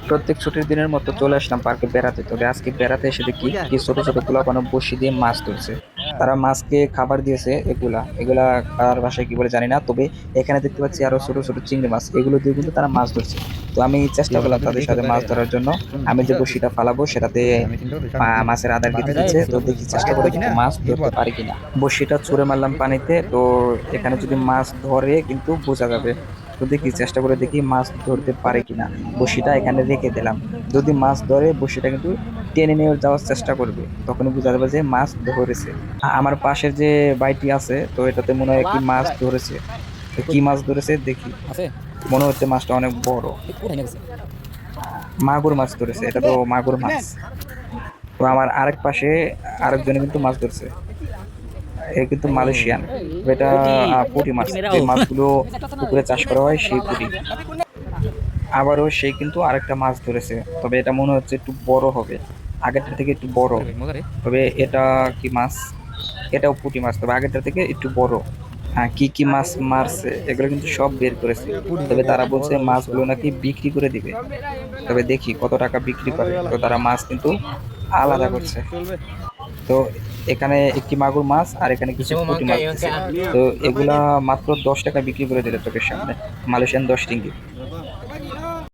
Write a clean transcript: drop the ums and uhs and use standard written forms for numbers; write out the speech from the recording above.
প্রত্যেক ছুটির দিনের মতো চলে আসলাম পার্কে বেড়াতে। তবে আজকে বেড়াতে এসে দেখি কি ছোট ছোট পোলাপান বড়শি দিয়ে মাছ ধরছে। তারা মাছকে খাবার দিয়েছে। এগুলা এগুলা কার ভাষায় কি বলে জানি না, তবে এখানে দেখতে পাচ্ছি আরো ছোট ছোট চিংড়ি মাছ, এগুলো দিয়ে কিন্তু তারা মাছ ধরছে। তো আমি চেষ্টা করলাম তাদের সাথে মাছ ধরার জন্য। আমি যে বড়শিটা ফালাবো সেটাতে মাছের আদার কেটে দিচ্ছে, তো দেখি চেষ্টা করে দেখি মাছ ধরতে পারি কিনা। বড়শিটা ছুঁড়ে মারলাম পানিতে, তো এখানে যদি মাছ ধরে কিন্তু বোঝা যাবে। তো দেখি চেষ্টা করে দেখি মাছ ধরতে পারে কিনা। বড়শিটা এখানে রেখে দিলাম। যদি মাছ ধরে বড়শিটা কিন্তু টেনে নিয়ে যাওয়ার চেষ্টা করবে, তখনই বোঝা যাবে যে মাছ ধরেছে। আমার পাশের যে বাইটি আছে, তো এটাতে মনে হয় কি মাছ ধরেছে। তো কি মাছ ধরেছে দেখি। আছে মনে হচ্ছে মাছটা অনেক বড়। কোথায় গেছে? মাগুর মাছ ধরেছে, এটা তো মাগুর মাছ। তো আমার আরেক পাশে আরেকজনে কিন্তু মাছ ধরছে। এ কিন্তু মালয়েশিয়ান। তো এটা পুঁটি মাছ, যে মাছগুলো পুকুরে চাষ করা হয় সেই পুঁটি। আবারও সে কিন্তু আরেকটা মাছ ধরেছে, তবে এটা মনে হচ্ছে একটু বড় হবে, আগেরটা থেকে একটু বড়। ওরে ভাই মজা রে। তবে এটা কি মাছ? এটাও পুঁটি মাছ, তবে আগেরটা থেকে একটু বড়। হ্যাঁ, কি কি মাছ মারছে এগুলো কিন্তু সব বের করেছে। তবে তারা বলছে মাছগুলো নাকি বিক্রি করে দিবে। তবে দেখি কত টাকা বিক্রি করে। তো তারা মাছ কিন্তু আলাদা করছে। তো এখানে একটি মাগুর মাছ আর এখানে কিছু পুঁটি মাছ দিছে। তো এগুলা মাত্র 10 টাকা বিক্রি করে দিল চোখের সামনে, মালয়েশিয়ান 10 রিঙ্গিত।